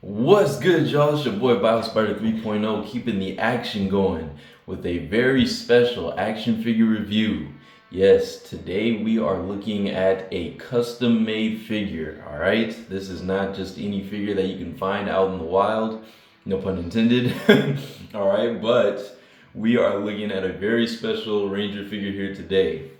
What's good, y'all? It's your boy BioSpider 3.0, keeping the action going with a very special action figure review. Yes, today we are looking at a custom made figure, all right? This is not just any figure that you can find out in the wild, no pun intended, all right? But we are looking at a very special Ranger figure here today.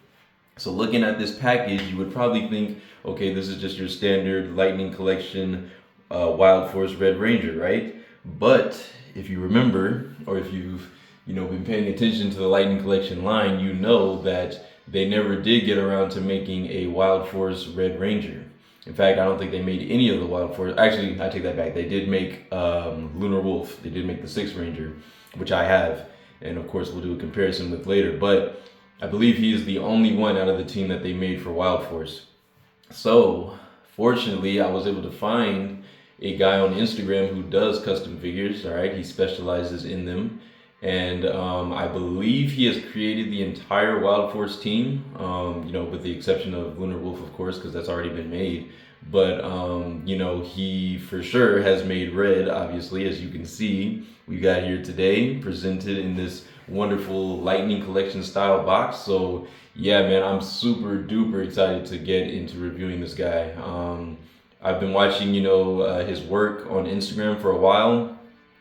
So looking at this package, you would probably think, okay, this is just your standard Lightning Collection Wild Force Red Ranger, right? But if you remember, or if you've been paying attention to the Lightning Collection line, you know that they never did get around to making a Wild Force Red Ranger. In fact, I don't think they made any of the Wild Force. Actually, I take that back. They did make Lunar Wolf. They did make the Sixth Ranger, which I have, and of course we'll do a comparison with later. But I believe he is the only one out of the team that they made for Wild Force. So, fortunately, I was able to find a guy on Instagram who does custom figures. All right, he specializes in them, and I believe he has created the entire Wild Force team. With the exception of Lunar Wolf, of course, because that's already been made. But he for sure has made Red. Obviously, as you can see, we got here today presented in this wonderful Lightning Collection style box. So yeah, man, I'm super duper excited to get into reviewing this guy. I've been watching, his work on Instagram for a while.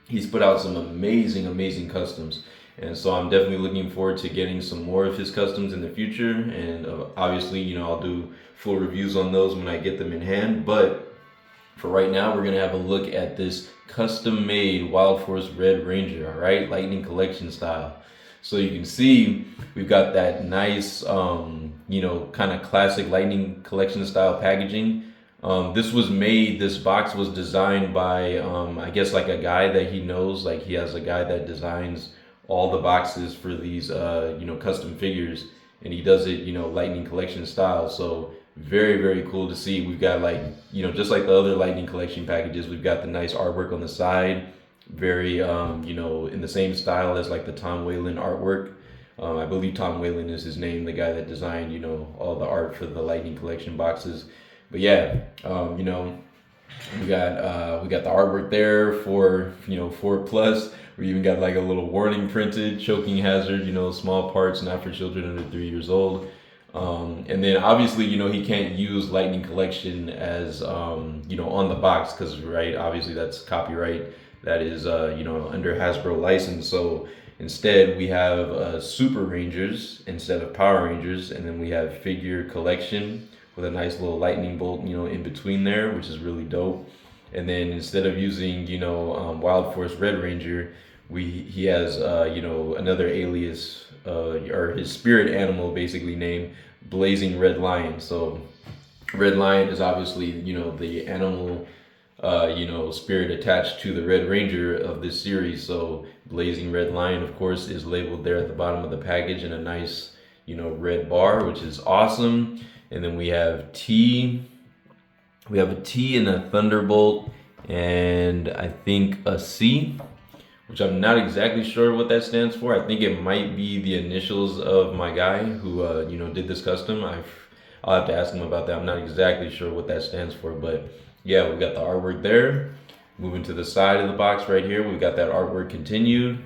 He's put out some amazing customs. And so I'm definitely looking forward to getting some more of his customs in the future. And obviously, I'll do full reviews on those when I get them in hand. But for right now, we're going to have a look at this custom made Wild Force Red Ranger, all right? Lightning Collection style. So you can see we've got that nice, kind of classic Lightning Collection style packaging. This box was designed by, I guess like a guy that he knows, like he has a guy that designs all the boxes for these, custom figures, and he does it, Lightning Collection style. So very cool to see. We've got just like the other Lightning Collection packages, we've got the nice artwork on the side, very, in the same style as like the Tom Whalen artwork. I believe Tom Whalen is his name, the guy that designed, all the art for the Lightning Collection boxes. But yeah, we got the artwork there for 4+. We even got like a little warning printed, choking hazard, small parts not for children under 3 years old. And then obviously, he can't use Lightning Collection as on the box because right, obviously that's copyright that is under Hasbro license. So instead we have Super Rangers instead of Power Rangers, and then we have Figure Collection with a nice little lightning bolt, in between there, which is really dope. And then instead of using, Wild Force Red Ranger, he has, another alias, or his spirit animal basically named Blazing Red Lion. So Red Lion is obviously, the animal, spirit attached to the Red Ranger of this series. So Blazing Red Lion, of course, is labeled there at the bottom of the package in a nice, red bar, which is awesome. And then we have T. We have a T and a Thunderbolt, and I think a C, which I'm not exactly sure what that stands for. I think it might be the initials of my guy who did this custom. I'll have to ask him about that. I'm not exactly sure what that stands for, but yeah, we got the artwork there. Moving to the side of the box right here, we got that artwork continued.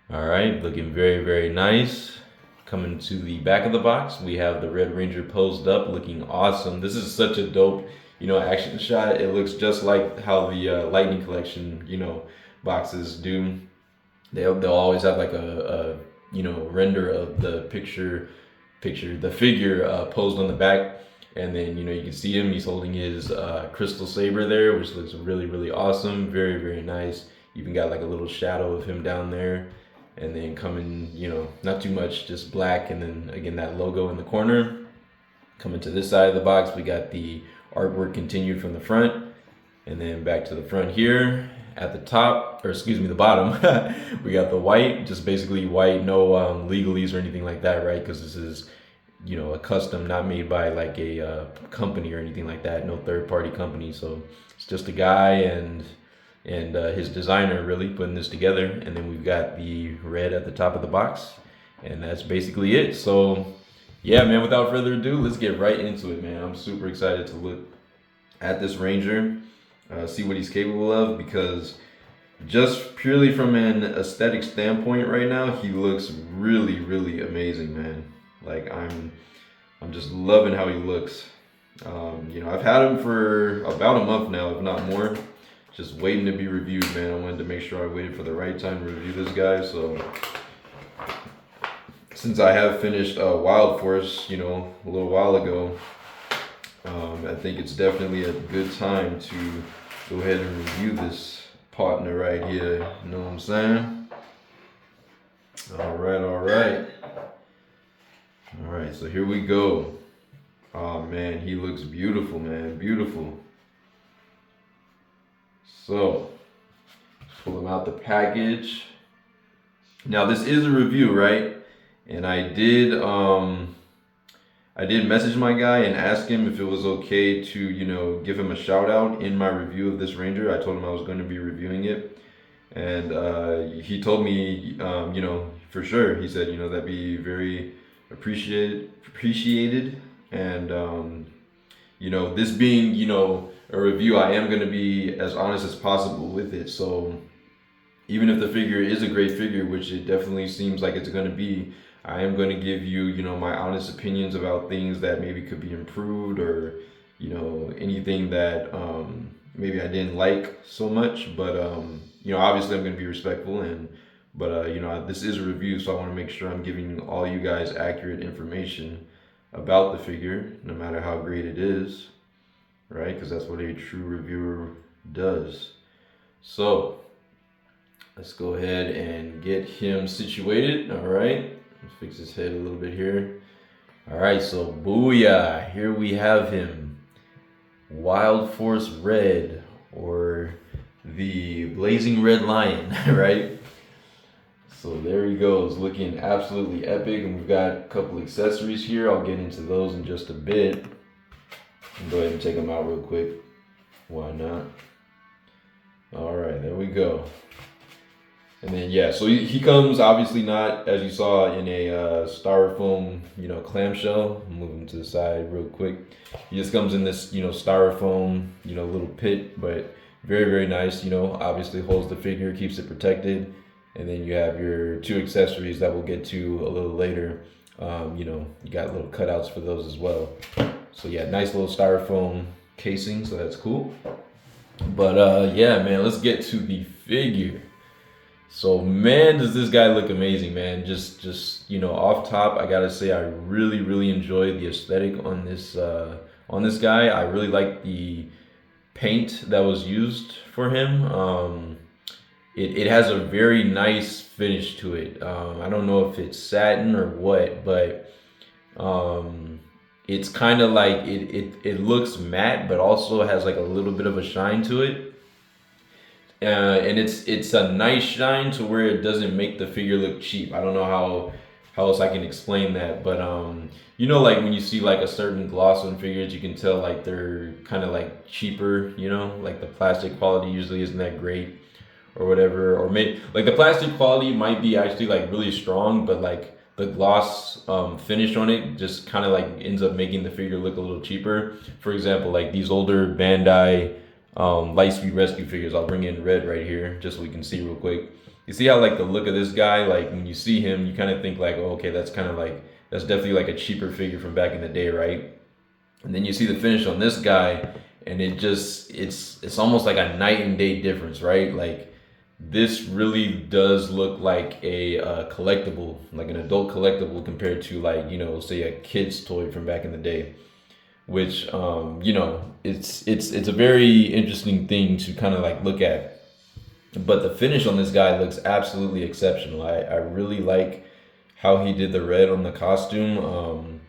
All right, looking very nice. Coming to the back of the box, we have the Red Ranger posed up, looking awesome. This is such a dope, action shot. It looks just like how the Lightning Collection, boxes do. They'll always have like a render of the the figure posed on the back, and then you can see him. He's holding his crystal saber there, which looks really awesome. Very nice. Even got like a little shadow of him down there. And then coming, not too much, just black, and then again that logo in the corner. Coming to this side of the box, we got the artwork continued from the front, and then back to the front here. At the top, or excuse me, the bottom, we got the white, just basically white, no legalese or anything like that, right? Because this is, a custom, not made by like a company or anything like that, no third-party company. So it's just a guy and his designer really putting this together. And then we've got the red at the top of the box, and that's basically it. So yeah, man, without further ado, let's get right into it, man. I'm super excited to look at this Ranger. see what he's capable of, because just purely from an aesthetic standpoint right now, he looks really, really amazing, man. Like I'm just loving how he looks. I've had him for about a month now, if not more, just waiting to be reviewed, man. I wanted to make sure I waited for the right time to review this guy. So since I have finished Wild Force, a little while ago, I think it's definitely a good time to go ahead and review this partner right here. You know what I'm saying? All right. All right, so here we go. Oh man, he looks beautiful, man, beautiful. So, pull him out the package. Now this is a review, right? And I did message my guy and ask him if it was okay to, give him a shout out in my review of this Ranger. I told him I was going to be reviewing it. And he told me, for sure, he said, that'd be very appreciated. And, this being, a review, I am going to be as honest as possible with it. So even if the figure is a great figure, which it definitely seems like it's going to be, I am going to give you, my honest opinions about things that maybe could be improved, or, anything that maybe I didn't like so much. But, obviously I'm going to be respectful, but this is a review, so I want to make sure I'm giving all you guys accurate information about the figure, no matter how great it is, right? Because that's what a true reviewer does. So let's go ahead and get him situated. All right, let's fix his head a little bit here. All right, so booyah, here we have him. Wild Force Red, or the Blazing Red Lion, right? So there he goes, looking absolutely epic. And we've got a couple accessories here. I'll get into those in just a bit. I'll go ahead and take them out real quick. Why not? All right, there we go. And then, yeah, so he comes obviously not, as you saw, in a styrofoam, clamshell. I'll move him to the side real quick. He just comes in this, styrofoam, little pit, but very, very nice. Obviously holds the figure, keeps it protected. And then you have your two accessories that we'll get to a little later. You got little cutouts for those as well. So yeah, nice little styrofoam casing, so that's cool. But yeah, man, let's get to the figure. So man, does this guy look amazing, man. Just off top, I gotta say I really, really enjoy the aesthetic on this guy. I really like the paint that was used for him. It has a very nice finish to it. I don't know if it's satin or what, but it's kind of like it looks matte, but also has like a little bit of a shine to it. And it's a nice shine to where it doesn't make the figure look cheap. I don't know how else I can explain that, but like when you see like a certain gloss on figures, you can tell like they're kind of like cheaper. Like the plastic quality usually isn't that great, or whatever, or maybe like the plastic quality might be actually like really strong, but like the gloss finish on it just kind of like ends up making the figure look a little cheaper. For example, like these older Bandai Lightspeed Rescue figures. I'll bring in red right here just so we can see real quick. You see how like the look of this guy, like when you see him, you kind of think like, oh, okay, that's definitely like a cheaper figure from back in the day, right? And then you see the finish on this guy, and it's almost like a night and day difference, right? Like this really does look like a collectible, like an adult collectible, compared to like, say a kid's toy from back in the day, which it's a very interesting thing to kind of like look at. But the finish on this guy looks absolutely exceptional. I really like how he did the red on the costume.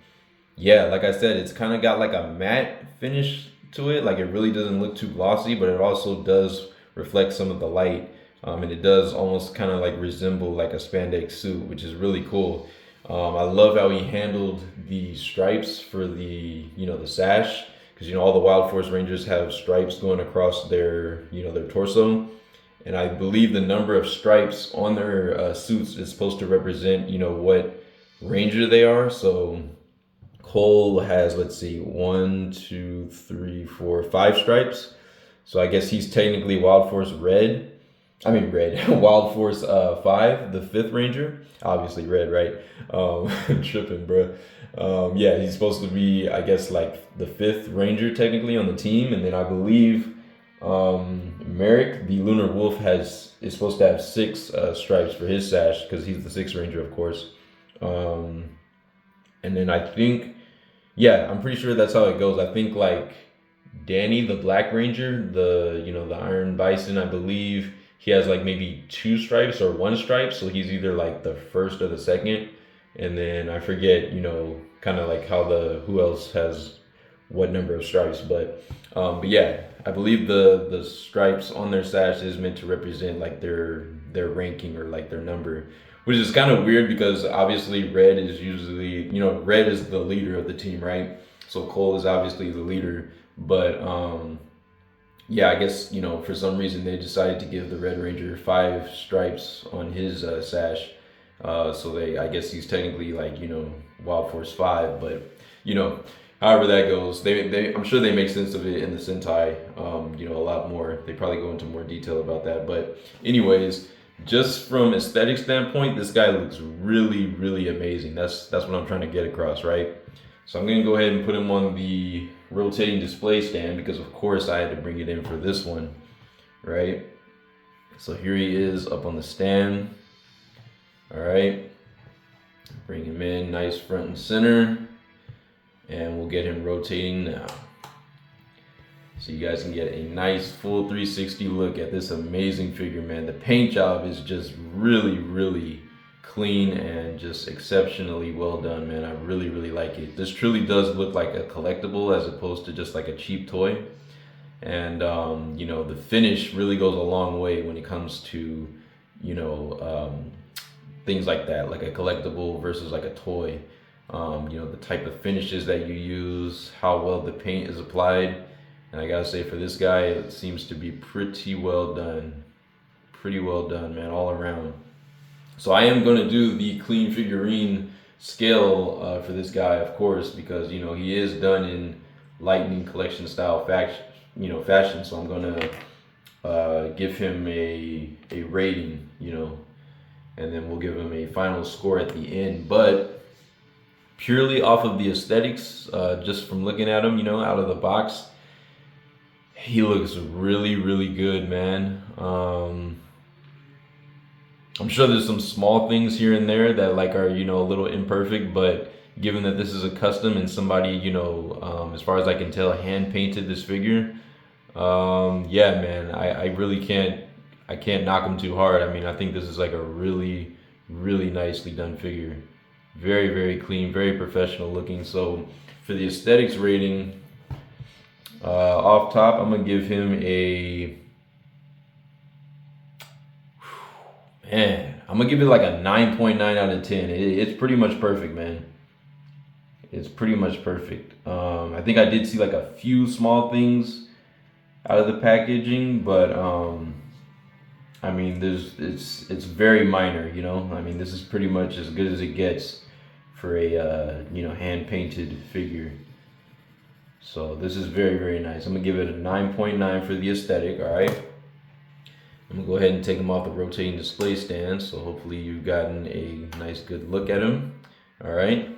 Yeah, like I said, it's kind of got like a matte finish to it. Like it really doesn't look too glossy, but it also does reflect some of the light. And it does almost kind of like resemble like a spandex suit, which is really cool. I love how he handled the stripes for the sash, because all the Wild Force Rangers have stripes going across their their torso, and I believe the number of stripes on their suits is supposed to represent what Ranger they are. So Cole has, let's see, 1, 2, 3, 4, 5 stripes. So I guess he's technically Wild Force Red. I mean Red. Wild Force 5, the 5th Ranger. Obviously red, right? Tripping, bro. Yeah, he's supposed to be, I guess, like the 5th Ranger technically on the team, and then I believe Merrick, the Lunar Wolf, is supposed to have 6 stripes for his sash because he's the 6th Ranger, of course. And then I think, yeah, I'm pretty sure that's how it goes. I think like Danny, the Black Ranger, the Iron Bison, I believe he has like maybe 2 stripes or 1 stripe, so he's either like the 1st or the 2nd. And then I forget, kind of like how who else has what number of stripes, but yeah, I believe the stripes on their sash is meant to represent like their ranking or like their number, which is kind of weird because obviously red is usually, red is the leader of the team, right? So Cole is obviously the leader, but yeah, I guess, for some reason they decided to give the Red Ranger 5 stripes on his sash. So I guess he's technically like, Wild Force 5, but, however that goes, I'm sure they make sense of it in the Sentai, a lot more. They probably go into more detail about that. But anyways, just from aesthetic standpoint, this guy looks really, really amazing. That's what I'm trying to get across, right? So I'm going to go ahead and put him on the rotating display stand because of course I had to bring it in for this one, right? So here he is up on the stand. All right, bring him in nice front and center, and we'll get him rotating now. So you guys can get a nice full 360 look at this amazing figure, man. The paint job is just really, really clean and just exceptionally well done, man. I really, really like it. This truly does look like a collectible as opposed to just like a cheap toy. And, the finish really goes a long way when it comes to, things like that, like a collectible versus like a toy. The type of finishes that you use, how well the paint is applied. And I gotta say, for this guy, it seems to be pretty well done. Pretty well done, man, all around. So I am going to do the clean figurine scale for this guy, of course, because, he is done in Lightning Collection style fashion. So I'm going to give him a rating, and then we'll give him a final score at the end. But purely off of the aesthetics, just from looking at him, out of the box, he looks really, really good, man. I'm sure there's some small things here and there that like are, a little imperfect, but given that this is a custom and somebody, as far as I can tell, hand painted this figure, yeah, man, I really can't knock him too hard. I mean, I think this is like a really, really nicely done figure. Very, very clean, very professional looking. So for the aesthetics rating, off top, I'm gonna give him I'm gonna give it like a 9.9 out of 10. It's pretty much perfect, man. It's pretty much perfect. I think I did see like a few small things out of the packaging, but I mean, it's very minor, I mean, this is pretty much as good as it gets for a hand painted figure. So this is very, very nice. I'm gonna give it a 9.9 for the aesthetic. All right. I'm gonna go ahead and take him off the rotating display stand. So hopefully you've gotten a nice, good look at him. All right.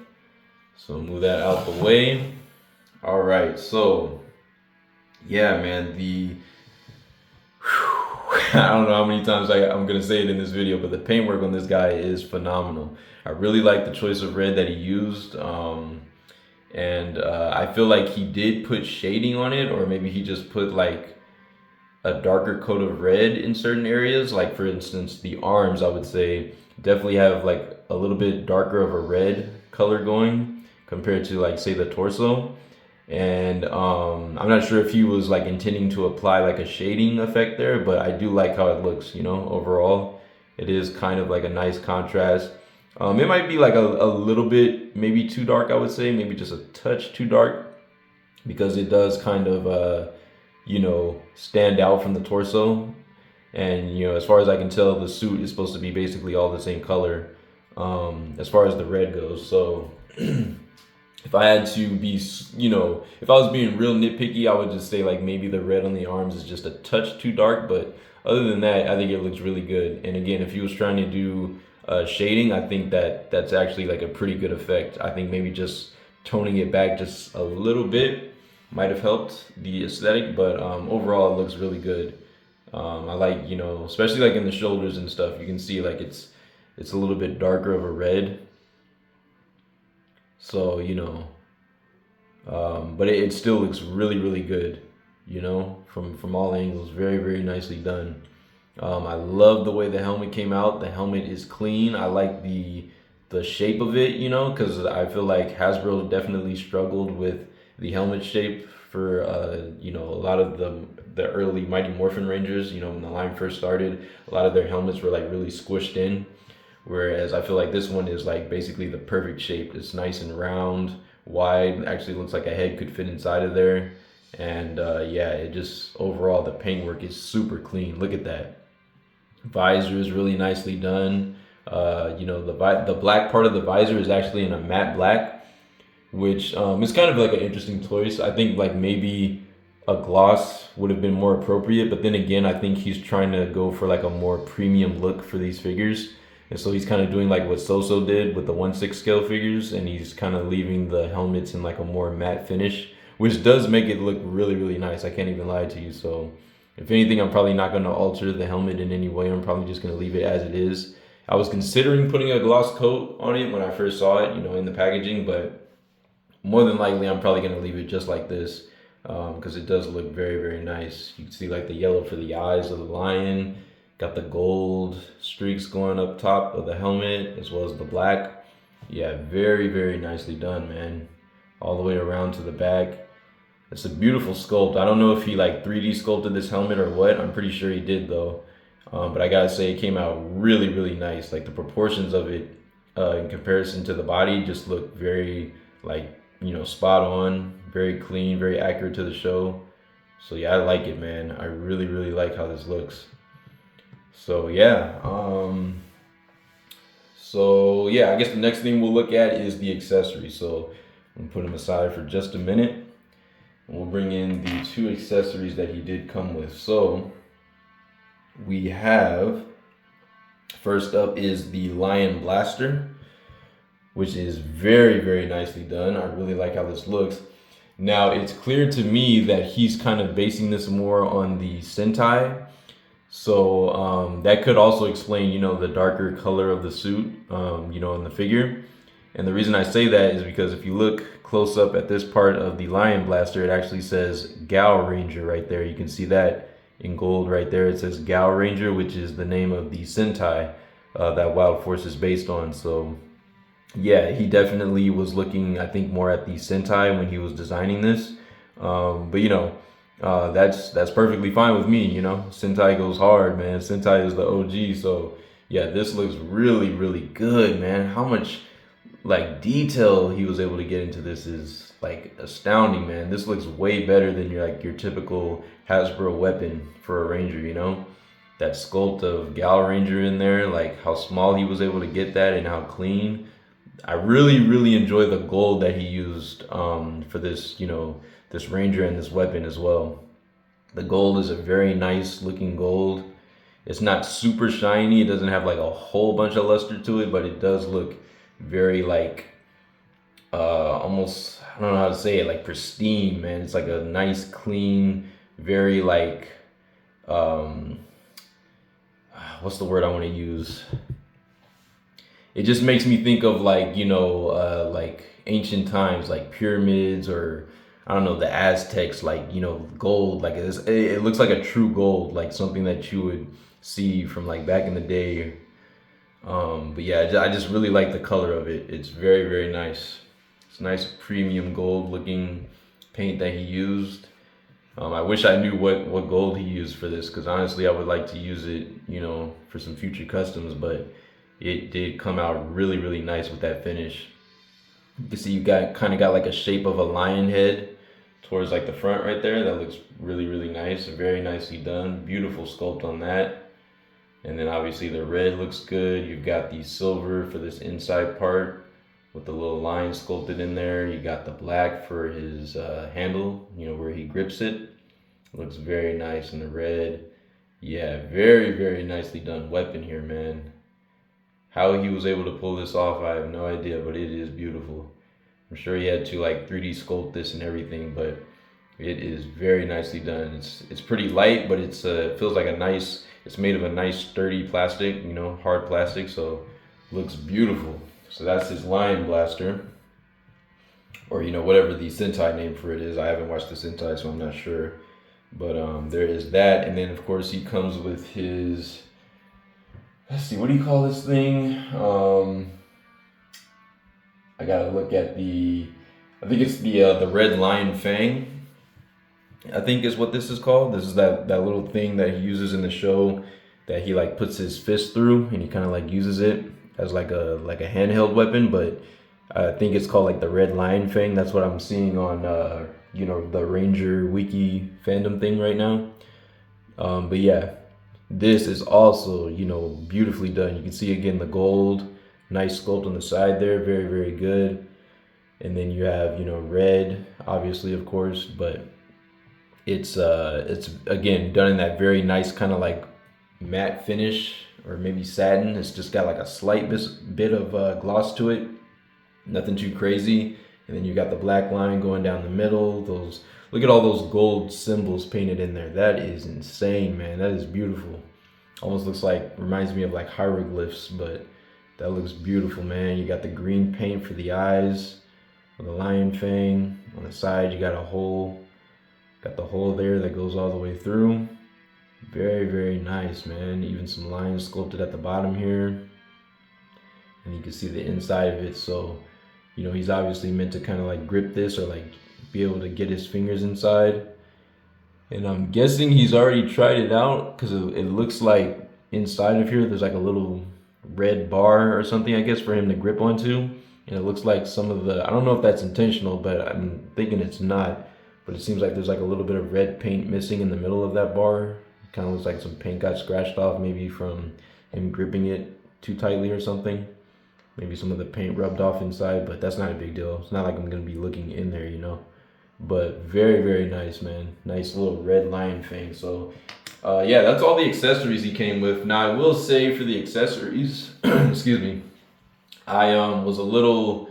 So move that out the way. All right. So yeah, man, I don't know how many times I'm gonna say it in this video, but the paintwork on this guy is phenomenal. I really like the choice of red that he used. And I feel like he did put shading on it, or maybe he just put like a darker coat of red in certain areas. Like for instance, the arms, I would say definitely have like a little bit darker of a red color going compared to like say the torso. And I'm not sure if he was like intending to apply like a shading effect there, but I do like how it looks, overall. It is kind of like a nice contrast. It might be like a little bit, maybe too dark, I would say, maybe just a touch too dark, because it does kind of, stand out from the torso. And, as far as I can tell, the suit is supposed to be basically all the same color, as far as the red goes. So if I had to be, if I was being real nitpicky, I would just say like maybe the red on the arms is just a touch too dark. But other than that, I think it looks really good. And again, if he was trying to do shading, I think that that's actually like a pretty good effect. I think maybe just toning it back just a little bit might have helped the aesthetic, but overall it looks really good. I like, especially like in the shoulders and stuff, you can see like it's a little bit darker of a red. So, but it still looks really, really good, from all angles. Very, very nicely done. I love the way the helmet came out. The helmet is clean. I like the shape of it, because I feel like Hasbro definitely struggled with the helmet shape for a lot of the early Mighty Morphin Rangers. When the line first started, a lot of their helmets were like really squished in. Whereas I feel like this one is like basically the perfect shape. It's nice and round, wide. Actually looks like a head could fit inside of there. And yeah, it just overall the paintwork is super clean. Look at that. Visor is really nicely done. The black part of the visor is actually in a matte black, which is kind of like an interesting choice. I think like maybe a gloss would have been more appropriate, but then again, I think he's trying to go for like a more premium look for these figures. And so he's kind of doing like what Soso did with the 1/6 scale figures, and he's kind of leaving the helmets in like a more matte finish, which does make it look really, really nice. I can't even lie to you. So if anything, I'm probably not going to alter the helmet in any way. I'm probably just going to leave it as it is. I was considering putting a gloss coat on it when I first saw it, in the packaging, but more than likely I'm probably going to leave it just like this, because it does look very, very nice. You can see like the yellow for the eyes of the lion. Got the gold streaks going up top of the helmet as well as the black. Yeah, very, very nicely done, man. All the way around to the back. It's a beautiful sculpt. I don't know if he like 3D sculpted this helmet or what. I'm pretty sure he did though. But I gotta say it came out really, really nice. Like the proportions of it in comparison to the body just look very like, spot on, very clean, very accurate to the show. So yeah, I like it, man. I really, really like how this looks. So yeah, I guess the next thing we'll look at is the accessories. So I'm gonna put them aside for just a minute, and we'll bring in the two accessories that he did come with. So we have, first up is the Lion Blaster, which is very, very nicely done. I really like how this looks. Now it's clear to me that he's kind of basing this more on the Sentai. So that could also explain, the darker color of the suit, in the figure. And the reason I say that is because if you look close up at this part of the Lion Blaster, it actually says Gao Ranger right there. You can see that in gold right there. It says Gao Ranger, which is the name of the Sentai that Wild Force is based on. So yeah, he definitely was looking, I think, more at the Sentai when he was designing this. But that's perfectly fine with me. Sentai goes hard, man. Sentai is the OG. So yeah, this looks really, really good, man. How much like detail he was able to get into this is like astounding, man. This looks way better than your typical Hasbro weapon for a Ranger. That sculpt of Gal Ranger in there, like how small he was able to get that and how clean. I really, really enjoy the gold that he used for this, this Ranger and this weapon as well. The gold is a very nice looking gold. It's not super shiny. It doesn't have like a whole bunch of luster to it, but it does look very like almost, I don't know how to say it, like pristine, man. It's like a nice, clean, very like what's the word I want to use? It just makes me think of like, like ancient times, like pyramids, or I don't know, the Aztecs, like, gold, like it looks like a true gold, like something that you would see from like back in the day. But yeah, I just really like the color of it. It's very, very nice. It's nice premium gold looking paint that he used. I wish I knew what gold he used for this, because honestly I would like to use it, for some future customs, but it did come out really, really nice with that finish. You can see you kind of got like a shape of a lion head towards like the front right there. That looks really, really nice. Very nicely done. Beautiful sculpt on that. And then obviously the red looks good. You've got the silver for this inside part with the little line sculpted in there. You got the black for his handle, you know, where he grips it. Looks very nice in the red. Yeah, very, very nicely done weapon here, man. How he was able to pull this off, I have no idea, but it is beautiful. I'm sure he had to like 3D sculpt this and everything, but it is very nicely done. It's pretty light, but it feels like a nice. It's made of a nice sturdy plastic, you know, hard plastic, so looks beautiful. So that's his Lion Blaster, or you know, whatever the Sentai name for it is. I haven't watched the Sentai, so I'm not sure. But there is that, and then of course he comes with his. Let's see, what do you call this thing? I gotta look at I think it's the Red Lion Fang. I think is what this is called. This is that little thing that he uses in the show that he like puts his fist through, and he kind of like uses it as like a handheld weapon. But I think it's called like the Red Lion Fang. That's what I'm seeing on you know, the Ranger Wiki fandom thing right now. But yeah, this is also, you know, beautifully done. You can see again the gold, nice sculpt on the side there, very, very good. And then you have, you know, red, obviously, of course, but it's again done in that very nice kind of like matte finish, or maybe satin. It's just got like a slight bit of gloss to it, nothing too crazy. And then you got the black line going down the middle. Look at all those gold symbols painted in there. That is insane, man. That is beautiful. Almost looks like, reminds me of like hieroglyphs, but that looks beautiful, man. You got the green paint for the eyes of the lion fang. On the side, you got a hole. Got the hole there that goes all the way through. Very, very nice, man. Even some lines sculpted at the bottom here. And you can see the inside of it. So, you know, he's obviously meant to kind of like grip this, or like be able to get his fingers inside. And I'm guessing he's already tried it out, because it looks like inside of here there's like a little red bar or something, I guess, for him to grip onto. And it looks like some of I don't know if that's intentional, but I'm thinking it's not. But it seems like there's like a little bit of red paint missing in the middle of that bar. It kind of looks like some paint got scratched off, maybe from him gripping it too tightly or something. Maybe some of the paint rubbed off inside, but that's not a big deal. It's not like I'm gonna be looking in there, you know. But very, very nice, man. Nice little red lion fang. So yeah, that's all the accessories he came with. Now I will say, for the accessories, excuse me, I was a little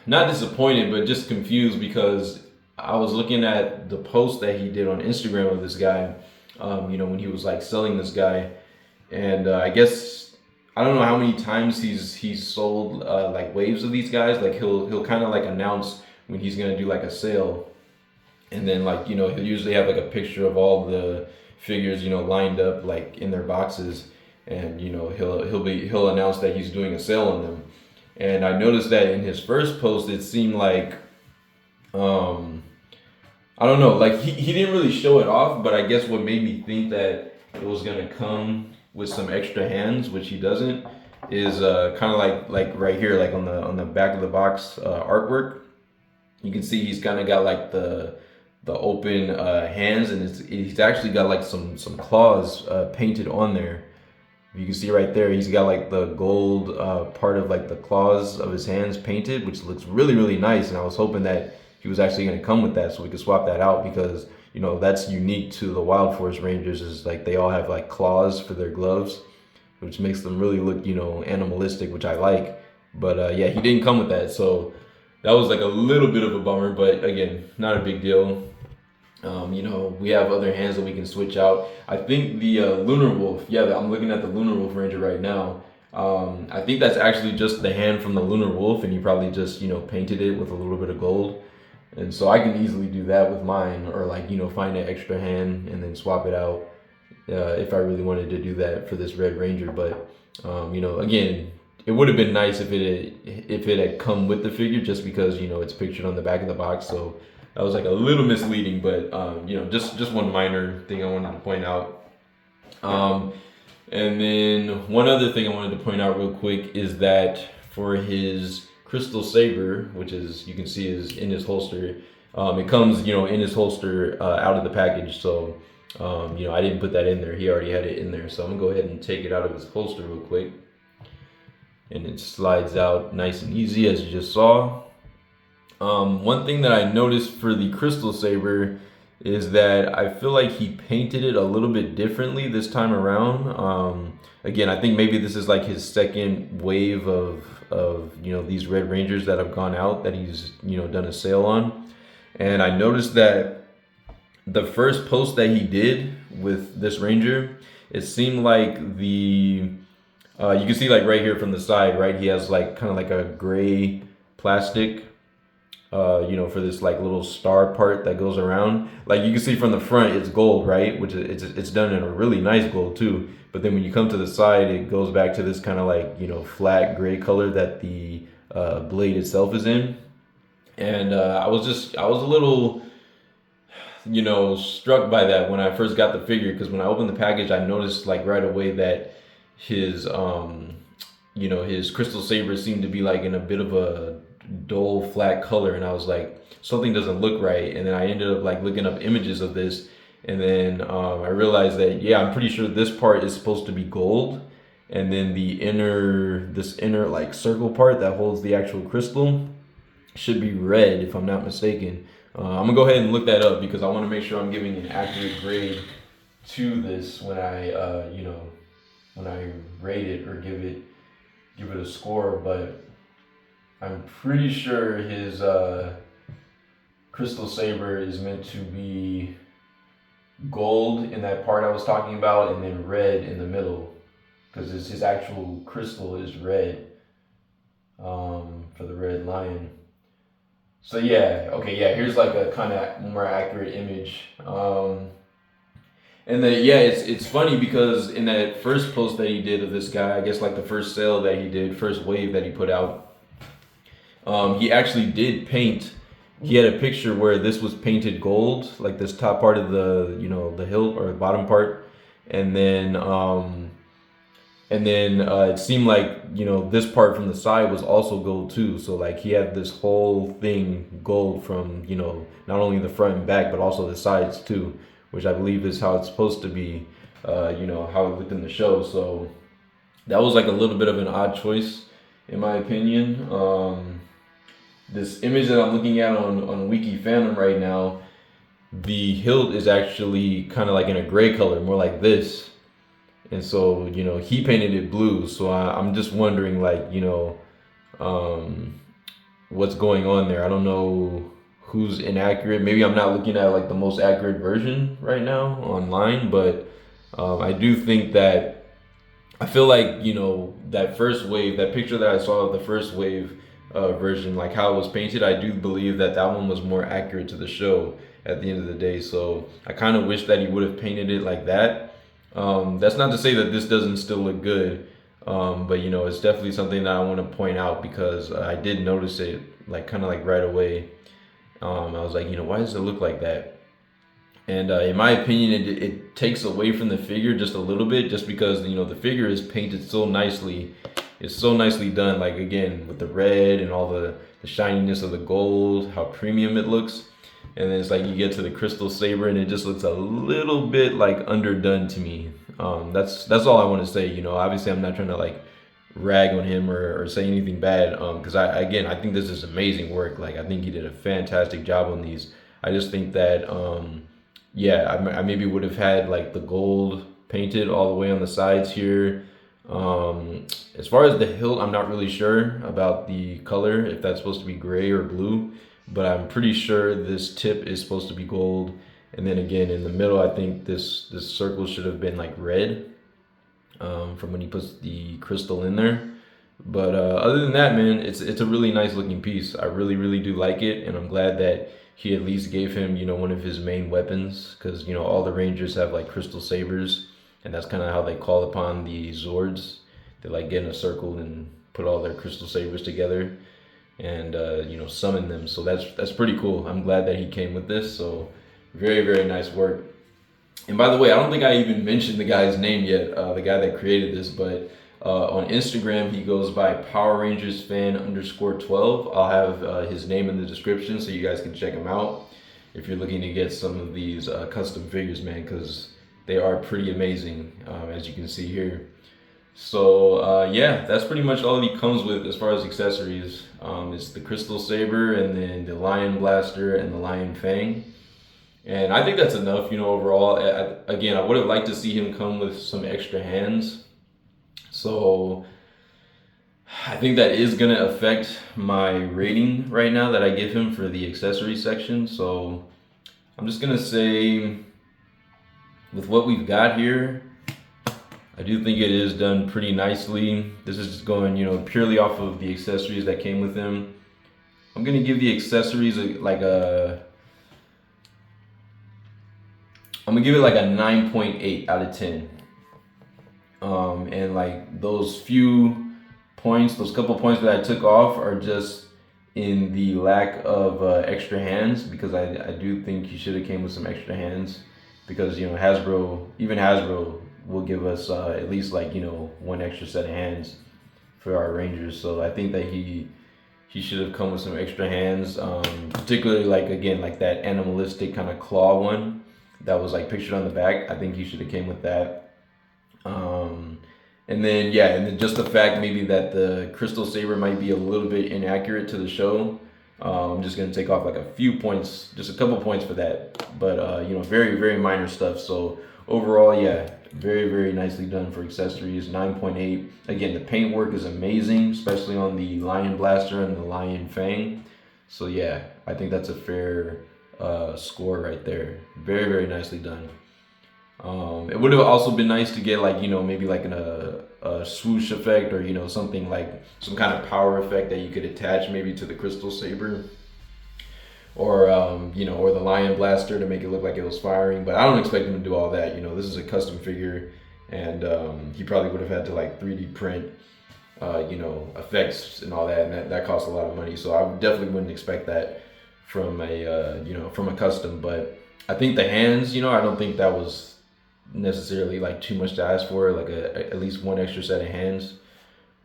not disappointed, but just confused, because I was looking at the post that he did on Instagram of this guy, you know, when he was like selling this guy, and I guess I don't know how many times he's sold like waves of these guys. Like he'll kind of like announce when he's gonna do like a sale, and then like, you know, he'll usually have like a picture of all the figures, you know, lined up like in their boxes, and you know, he'll announce that he's doing a sale on them. And I noticed that in his first post, it seemed like, I don't know, like he didn't really show it off, but I guess what made me think that it was gonna come with some extra hands, which he doesn't, is kind of like right here, like on the back of the box artwork. You can see he's kind of got like the open hands, and he's actually got like some claws painted on there. You can see right there, he's got like the gold part of like the claws of his hands painted, which looks really, really nice. And I was hoping that he was actually going to come with that, so we could swap that out, because, you know, that's unique to the Wild Force Rangers, is like they all have like claws for their gloves, which makes them really look, you know, animalistic, which I like. But yeah, he didn't come with that, so that was like a little bit of a bummer, but again, not a big deal. You know, we have other hands that we can switch out. I think the Lunar Wolf, yeah, I'm looking at the Lunar Wolf Ranger right now. I think that's actually just the hand from the Lunar Wolf, and he probably just, you know, painted it with a little bit of gold. And so I can easily do that with mine, or like, you know, find an extra hand and then swap it out if I really wanted to do that for this Red Ranger. But, you know, again, it would have been nice if it had come with the figure, just because, you know, it's pictured on the back of the box. So that was like a little misleading, but you know, just one minor thing I wanted to point out. And then one other thing I wanted to point out real quick is that for his Crystal Saber, which is, you can see is in his holster, it comes, you know, in his holster out of the package. So you know, I didn't put that in there. He already had it in there. So I'm gonna go ahead and take it out of his holster real quick. and it slides out nice and easy as you just saw. One thing that I noticed for the Crystal Saber is that I feel like he painted it a little bit differently this time around. Again, I think maybe this is like his second wave of these Red Rangers that have gone out that he's done a sale on, and I noticed that the first post that he did with this Ranger, it seemed like the you can see like right here from the side, right? He has like kind of like a gray plastic for this like little star part that goes around. Like you can see from the front, it's gold, right? Which it's done in a really nice gold too. But then when you come to the side, it goes back to this kind of like flat gray color that the blade itself is in. And I was a little struck by that when I first got the figure, because when I opened the package, I noticed like right away that his his Crystal Saber seemed to be like in a bit of a dull flat color, and I was like, something doesn't look right. And then I ended up like looking up images of this, and then I realized that I'm pretty sure this part is supposed to be gold, and then this inner like circle part that holds the actual crystal should be red, if I'm not mistaken. I'm gonna go ahead and look that up because I want to make sure I'm giving an accurate grade to this when I when I rate it or give it a score. But I'm pretty sure his Crystal Saber is meant to be gold in that part I was talking about, and then red in the middle, because his actual crystal is red for the Red Lion. So here's like a kind of more accurate image. And then it's funny because in that first post that he did of this guy, I guess like the first sale that he did, first wave that he put out, he actually did paint. He had a picture where this was painted gold, like this top part of the the hilt or the bottom part, and then it seemed like this part from the side was also gold too. So like he had this whole thing gold from not only the front and back but also the sides too, which I believe is how it's supposed to be, how it looked in the show. So that was like a little bit of an odd choice in my opinion. This image that I'm looking at on Wiki Fandom right now, the hilt is actually kind of like in a gray color, more like this. And so, he painted it blue. So I'm just wondering, like, what's going on there. I don't know who's inaccurate. Maybe I'm not looking at like the most accurate version right now online, but I do think that I feel like, that first wave, that picture that I saw of the first wave version, like how it was painted, I do believe that one was more accurate to the show at the end of the day. So I kind of wish that he would have painted it like that. That's not to say that this doesn't still look good, but it's definitely something that I want to point out because I did notice it like kind of like right away. I was like, why does it look like that? And in my opinion, it takes away from the figure just a little bit, just because the figure is painted so nicely. It's so nicely done, like again with the red and all the shininess of the gold, how premium it looks. And then it's like you get to the Crystal Saber and it just looks a little bit like underdone to me. That's all I want to say. Obviously I'm not trying to like rag on him or say anything bad, because I think this is amazing work. Like I think he did a fantastic job on these. I just think that I maybe would have had like the gold painted all the way on the sides here. As far as the hilt, I'm not really sure about the color, if that's supposed to be gray or blue, but I'm pretty sure this tip is supposed to be gold. And then again in the middle, I think this circle should have been like red, from when he puts the crystal in there. But other than that, man, it's a really nice looking piece. I really do like it, and I'm glad that he at least gave him one of his main weapons, because all the Rangers have like crystal sabers, and that's kind of how they call upon the Zords. They like get in a circle and put all their crystal sabers together and summon them. So that's pretty cool. I'm glad that he came with this. So very nice work. And by the way, I don't think I even mentioned the guy's name yet, the guy that created this, but on Instagram he goes by Power Rangers fan _12. I'll have his name in the description so you guys can check him out if you're looking to get some of these custom figures, man, because they are pretty amazing, as you can see here. So yeah, that's pretty much all he comes with as far as accessories. It's the Crystal Saber, and then the Lion Blaster and the Lion Fang. And I think that's enough, overall. Again, I would have liked to see him come with some extra hands. So I think that is going to affect my rating right now that I give him for the accessory section. So I'm just going to say, with what we've got here, I do think it is done pretty nicely. This is just going, purely off of the accessories that came with him. I'm going to give the accessories I'm going to give it like a 9.8 out of 10. And like those few points, those couple points that I took off are just in the lack of extra hands, because I do think he should have came with some extra hands, because Hasbro will give us at least one extra set of hands for our Rangers. So I think that he should have come with some extra hands, particularly like that animalistic kind of claw one that was like pictured on the back. I think he should have came with that. And then just the fact maybe that the Crystal Saber might be a little bit inaccurate to the show. I'm just gonna take off like a few points, just a couple points for that. But very, very minor stuff. So overall, yeah, very, very nicely done for accessories. 9.8. Again, the paint work is amazing, especially on the Lion Blaster and the Lion Fang. So yeah, I think that's a fair score right there. Very, very nicely done. It would have also been nice to get maybe like a swoosh effect, or something like some kind of power effect that you could attach maybe to the Crystal Saber, or or the Lion Blaster to make it look like it was firing. But I don't expect him to do all that. This is a custom figure, and he probably would have had to like 3D print effects and all that, and that costs a lot of money. So I definitely wouldn't expect that from a custom. But I think the hands, I don't think that was necessarily like too much to ask for, like at least one extra set of hands,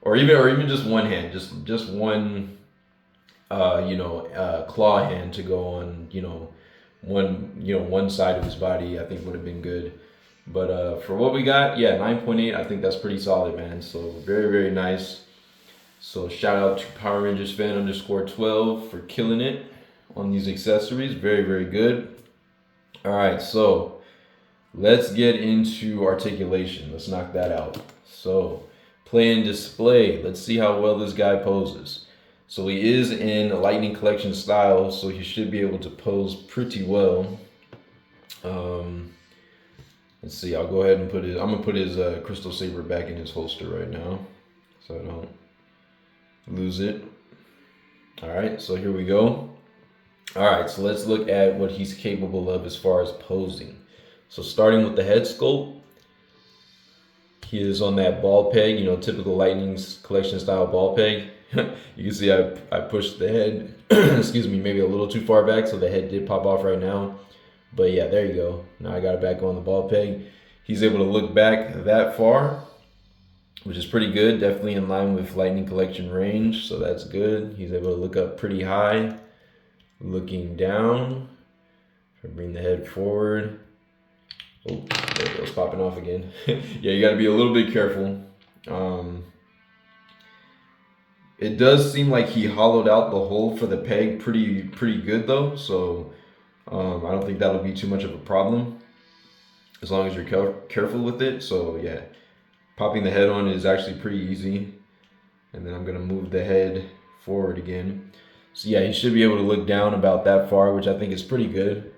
or even just one hand, just one claw hand to go on one side of his body. I think would have been good. But for what we got, yeah, 9.8. I think that's pretty solid, man. So very, very nice. So shout out to Power Rangers fan _12 for killing it on these accessories. Very, very good. All right, so let's get into articulation. Let's knock that out. So play and display. Let's see how well this guy poses. So he is in Lightning Collection style, so he should be able to pose pretty well. Let's see. I'll go ahead and I'm gonna put his Crystal Saber back in his holster right now, so I don't lose it. All right. So here we go. All right. So let's look at what he's capable of as far as posing. So starting with the head sculpt, he is on that ball peg, typical Lightning's Collection style ball peg. You can see I pushed the head, excuse me, maybe a little too far back, so the head did pop off right now. But yeah, there you go. Now I got it back on the ball peg. He's able to look back that far, which is pretty good. Definitely in line with Lightning Collection range, so that's good. He's able to look up pretty high, looking down. Bring the head forward. Oh, there it goes, popping off again. Yeah, you got to be a little bit careful. It does seem like he hollowed out the hole for the peg pretty good though. So I don't think that'll be too much of a problem as long as you're careful with it. So yeah, popping the head on is actually pretty easy. And then I'm gonna move the head forward again. So yeah, he should be able to look down about that far, which I think is pretty good.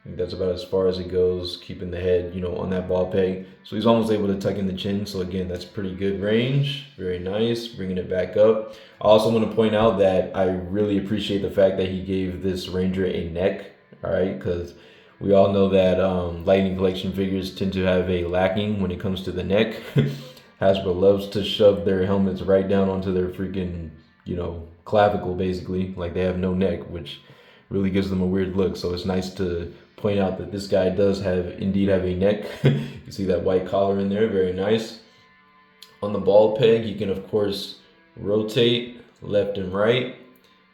I think that's about as far as it goes, keeping the head, on that ball peg. So he's almost able to tuck in the chin. So again, that's pretty good range. Very nice. Bringing it back up. I also want to point out that I really appreciate the fact that he gave this Ranger a neck. All right, because we all know that Lightning Collection figures tend to have a lacking when it comes to the neck. Hasbro loves to shove their helmets right down onto their freaking, clavicle, basically. Like they have no neck, which really gives them a weird look. So it's nice to point out that this guy does indeed have a neck. You see that white collar in there, very nice. On the ball peg, you can of course rotate left and right,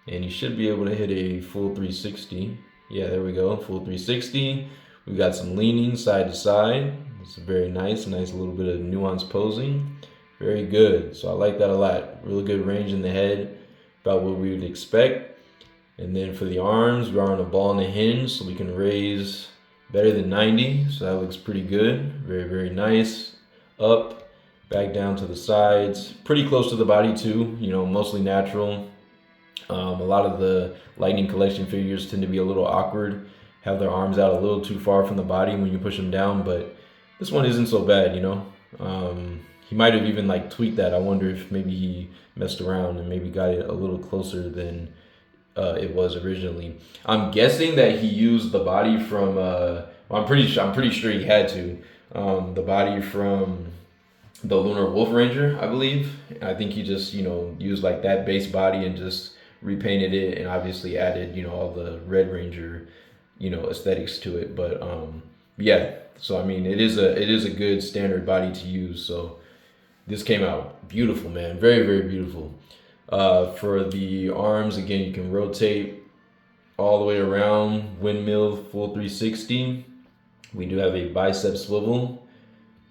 and you should be able to hit a full 360. Yeah, there we go, full 360. We've got some leaning side to side, It's very nice little bit of nuanced posing. Very good. So I like that a lot. Really good range in the head, about what we would expect. And then for the arms, we're on a ball and a hinge, so we can raise better than 90. So that looks pretty good. Very, very nice. Up, back down to the sides. Pretty close to the body too, you know, mostly natural. A lot of the Lightning Collection figures tend to be a little awkward, have their arms out a little too far from the body when you push them down, but this one isn't so bad, you know. He might have even like tweaked that. I wonder if maybe he messed around and maybe got it a little closer than it was originally. I'm guessing that he used the body from. Well, I'm pretty sure he had to. The body from the Lunar Wolf Ranger, I believe. I think he just used like that base body and just repainted it, and obviously added all the Red Ranger aesthetics to it. But yeah. So I mean, it is a good standard body to use. So this came out beautiful, man. Very, very beautiful. For the arms, again, you can rotate all the way around, windmill, full 360. We do have a bicep swivel.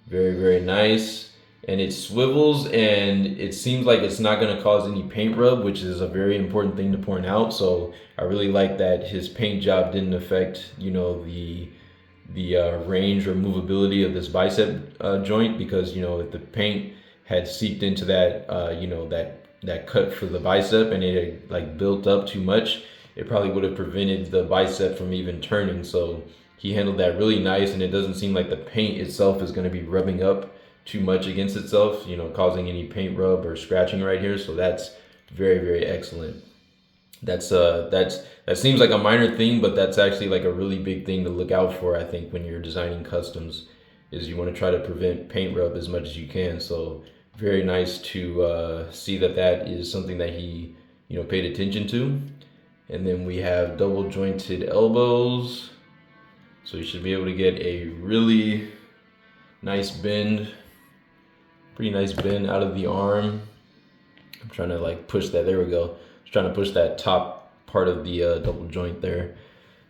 Very, very nice. And it swivels, and it seems like it's not going to cause any paint rub, which is a very important thing to point out. So I really like that his paint job didn't affect, the range or movability of this bicep joint, because if the paint had seeped into that that cut for the bicep and it had like built up too much, it probably would have prevented the bicep from even turning. So he handled that really nice, and it doesn't seem like the paint itself is going to be rubbing up too much against itself, causing any paint rub or scratching right here. So that's very, very excellent. That seems like a minor thing, but that's actually like a really big thing to look out for, I think, when you're designing customs, is you want to try to prevent paint rub as much as you can. So very nice to see that is something that he paid attention to. And then we have double jointed elbows, so you should be able to get a really nice bend, pretty nice bend out of the arm. I'm trying to like push that. There we go. Trying to push that top part of the double joint there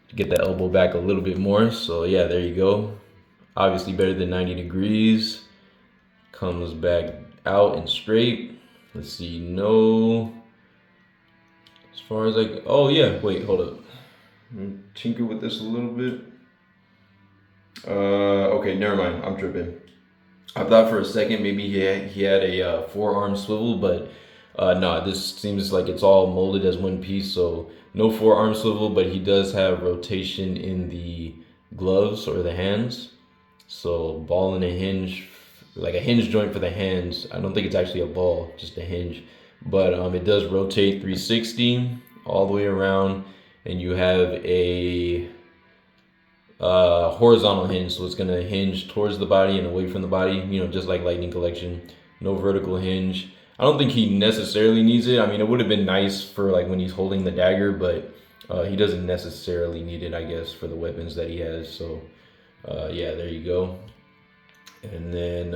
to get that elbow back a little bit more. So yeah, there you go. Obviously better than 90 degrees. Comes back out and straight. Let's see, no. As far as like, oh yeah, wait, hold up. Let me tinker with this a little bit. Okay, never mind. I'm tripping. I thought for a second maybe he had a forearm swivel, but no, this seems like it's all molded as one piece, so no forearm swivel, but he does have rotation in the gloves or the hands. So ball and a hinge, like a hinge joint for the hands. I don't think it's actually a ball, just a hinge. But it does rotate 360 all the way around, and you have a horizontal hinge, so it's gonna hinge towards the body and away from the body, just like Lightning Collection. No vertical hinge. I don't think he necessarily needs it. I mean, it would have been nice for like when he's holding the dagger, but he doesn't necessarily need it, I guess, for the weapons that he has. So yeah, there you go. And then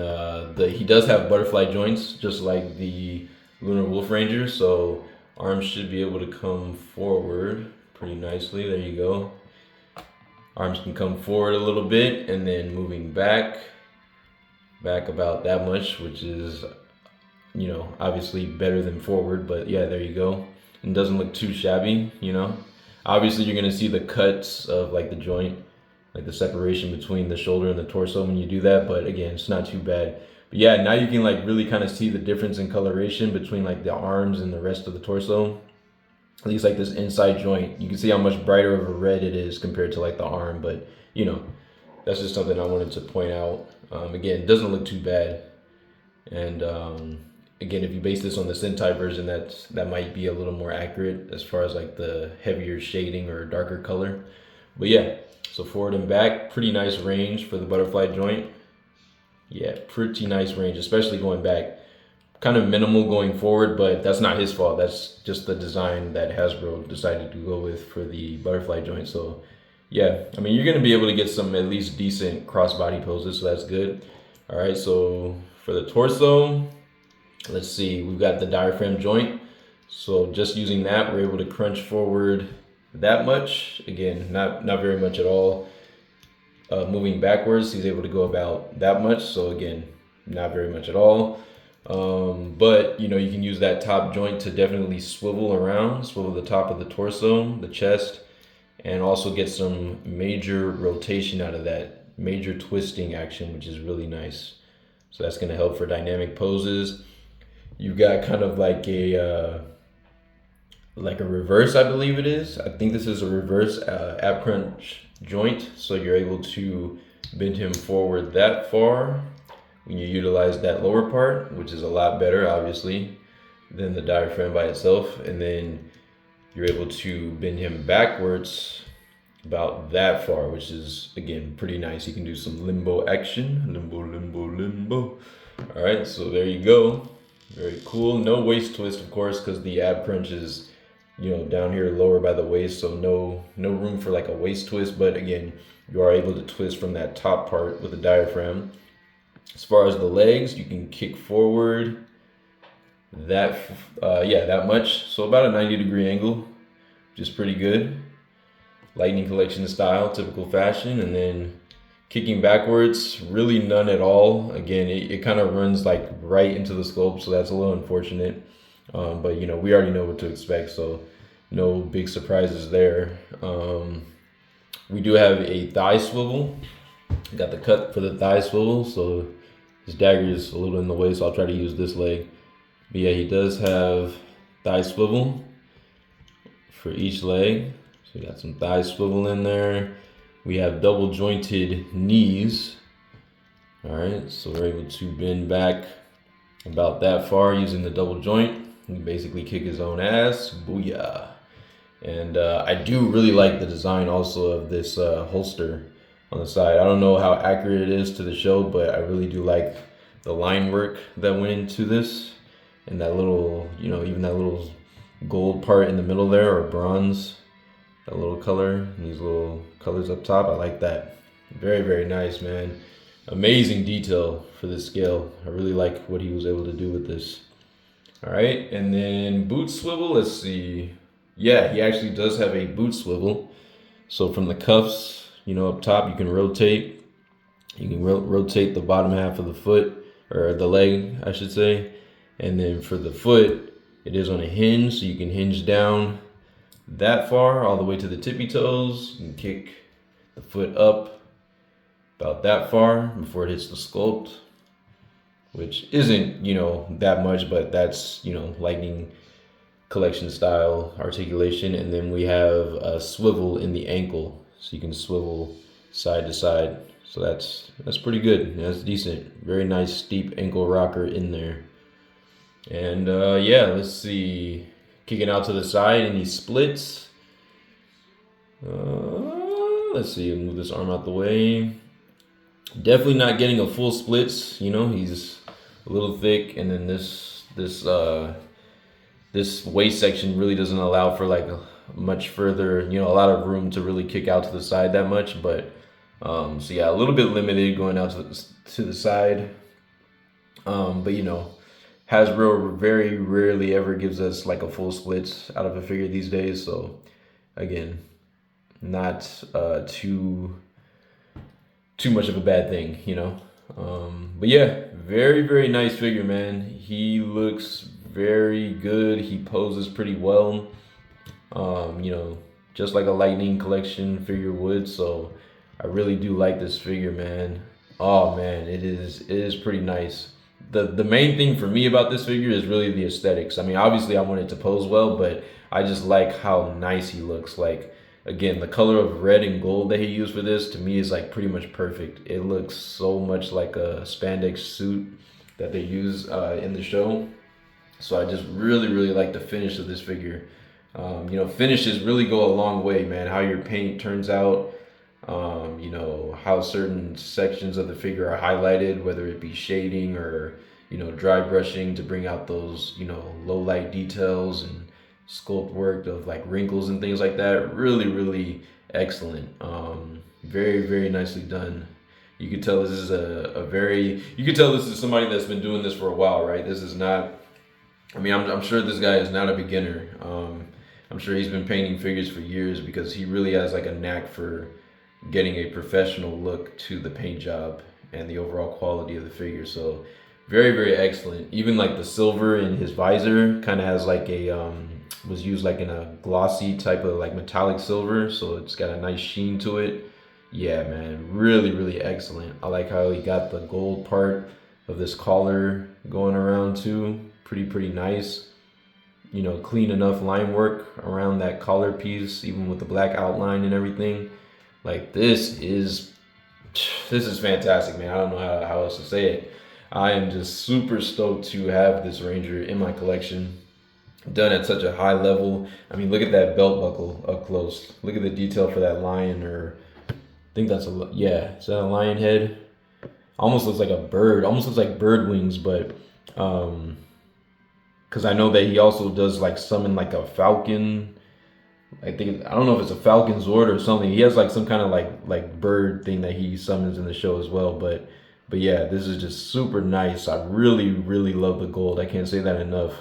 he does have butterfly joints, just like the Lunar Wolf Ranger. So arms should be able to come forward pretty nicely. There you go. Arms can come forward a little bit, and then moving back about that much, which is obviously better than forward, but yeah, there you go. And doesn't look too shabby, Obviously you're gonna see the cuts of like the joint, like the separation between the shoulder and the torso when you do that, but again, it's not too bad. But yeah, now you can like really kind of see the difference in coloration between like the arms and the rest of the torso. At least like this inside joint, you can see how much brighter of a red it is compared to like the arm, but that's just something I wanted to point out. Again, it doesn't look too bad. And again, if you base this on the Sentai version, that might be a little more accurate as far as like the heavier shading or darker color. But yeah, so forward and back, pretty nice range for the butterfly joint. Yeah, pretty nice range, especially going back. Kind of minimal going forward, but that's not his fault. That's just the design that Hasbro decided to go with for the butterfly joint. So yeah, I mean, you're gonna be able to get some at least decent crossbody poses, so that's good. All right, so for the torso, let's see, we've got the diaphragm joint. So just using that, we're able to crunch forward that much. Again, not very much at all. moving backwards, he's able to go about that much. So again, not very much at all. But you know, you can use that top joint to definitely swivel around, swivel the top of the torso, the chest, and also get some major rotation out of that, major twisting action, which is really nice. So that's going to help for dynamic poses. You've got kind of like a reverse, I believe it is. I think this is a reverse ab crunch joint, so you're able to bend him forward that far when you utilize that lower part, which is a lot better, obviously, than the diaphragm by itself. And then you're able to bend him backwards about that far, which is, again, pretty nice. You can do some limbo action. Limbo, limbo, limbo. All right, so there you go. Very cool. No waist twist, of course, because the ab crunch is, you know, down here lower by the waist, so no room for like a waist twist. But again, you are able to twist from that top part with the diaphragm. As far as the legs, you can kick forward that that much, so about a 90-degree angle, which is pretty good. Lightning Collection style, typical fashion. And then kicking backwards, really none at all. Again, it kind of runs like right into the sculpt, so that's a little unfortunate. But you know, we already know what to expect, so no big surprises there. We do have a thigh swivel. Got the cut for the thigh swivel, so his dagger is a little in the way, so I'll try to use this leg. But yeah, he does have thigh swivel for each leg. So we got some thigh swivel in there. We have double jointed knees. All right, so we're able to bend back about that far using the double joint. He basically kick his own ass. Booyah. And I do really like the design also of this holster on the side. I don't know how accurate it is to the show, but I really do like the line work that went into this. And that little, you know, even that little gold part in the middle there, or bronze, that little color, and these little colors up top. I like that. Very, very nice, man. Amazing detail for this scale. I really like what he was able to do with this. All right, and then boot swivel, let's see. Yeah, he actually does have a boot swivel. So from the cuffs, you know, up top, you can rotate. You can rotate the bottom half of the foot, or the leg, I should say. And then for the foot, it is on a hinge, so you can hinge down that far, all the way to the tippy toes. You can kick the foot up about that far before it hits the sculpt, which isn't, you know, that much, but that's, you know, Lightning Collection style articulation. And then we have a swivel in the ankle, so you can swivel side to side. So that's pretty good. That's decent. Very nice steep ankle rocker in there. And yeah, let's see. Kicking out to the side, and he splits. Let's see. Move this arm out the way. Definitely not getting a full splits. You know, he's a little thick, and then this waist section really doesn't allow for like much further, you know, a lot of room to really kick out to the side that much. But so yeah, a little bit limited going out to the side. But you know, Hasbro very rarely ever gives us like a full splits out of a figure these days. So again, not too much of a bad thing, you know. But yeah, very, very nice figure, man. He looks very good. He poses pretty well. You know, just like a Lightning Collection figure would. So I really do like this figure, man. Oh man, it is pretty nice. The main thing for me about this figure is really the aesthetics. I mean, obviously I want it to pose well, but I just like how nice he looks. Like, again, the color of red and gold that he used for this, to me, is like pretty much perfect. It looks so much like a spandex suit that they use in the show. So I just really, really like the finish of this figure. You know, finishes really go a long way, man. How your paint turns out, you know, how certain sections of the figure are highlighted, whether it be shading or, you know, dry brushing to bring out those, you know, low light details, and sculpt work of like wrinkles and things like that. Really, really excellent. Very, very nicely done. You could tell this is you could tell this is somebody that's been doing this for a while, right? This is not, I mean, I'm sure this guy is not a beginner. I'm sure he's been painting figures for years, because he really has like a knack for getting a professional look to the paint job and the overall quality of the figure. So very, very excellent. Even like the silver in his visor kind of has like a was used like in a glossy type of like metallic silver, so it's got a nice sheen to it. Yeah, man, really, really excellent. I like how he got the gold part of this collar going around too. Pretty nice. You know, clean enough line work around that collar piece, even with the black outline and everything. Like this is fantastic, man. I don't know how else to say it. I am just super stoked to have this Ranger in my collection, done at such a high level. I mean, look at that belt buckle up close. Look at the detail for that lion, or I think that's is that a lion head? Almost looks like a bird. Almost looks like bird wings, but because I know that he also does like summon like a falcon. I don't know if it's a falcon Zord or something. He has like some kind of like bird thing that he summons in the show as well. But yeah, this is just super nice. I really love the gold. I can't say that enough.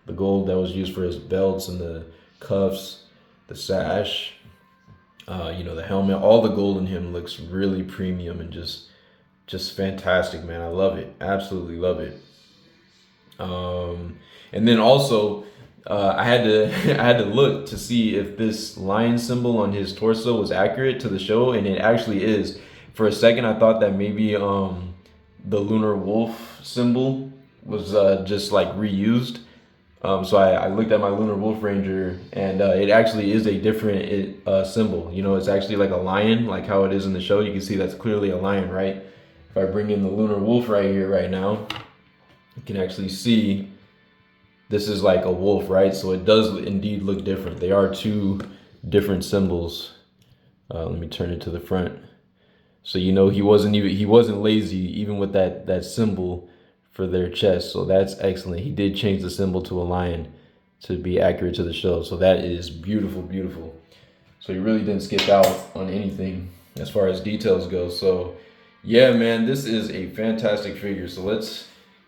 The gold that was used for his belts and the cuffs, the sash, the helmet, all the gold in him looks really premium and just fantastic, man. I love it. Absolutely love it. And then also, I had to I had to look to see if this lion symbol on his torso was accurate to the show, and it actually is. For a second, I thought that maybe the lunar wolf symbol was just like reused. So I looked at my lunar wolf ranger, and it actually is a different symbol. You know, it's actually like a lion, like how it is in the show. You can see that's clearly a lion, right? If I bring in the lunar wolf right here, right now, you can actually see this is like a wolf, right? So it does indeed look different. They are two different symbols. Let me turn it to the front. So he wasn't lazy even with that symbol for their chest. So that's excellent. He did change the symbol to a lion to be accurate to the show. So that is beautiful. So he really didn't skip out on anything as far as details go. So yeah, man, this is a fantastic figure. So let's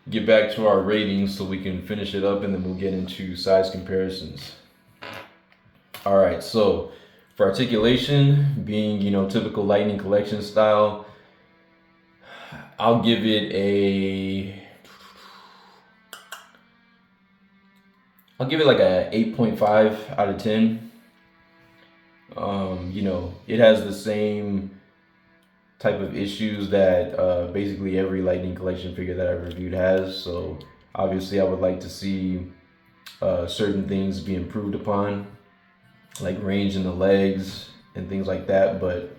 get back to our ratings so we can finish it up, and then we'll get into size comparisons. All right, so for articulation, being, typical Lightning Collection style, I'll give it like a 8.5 out of 10. It has the same type of issues that basically every Lightning Collection figure that I've reviewed has. So obviously I would like to see certain things be improved upon, like range in the legs and things like that. But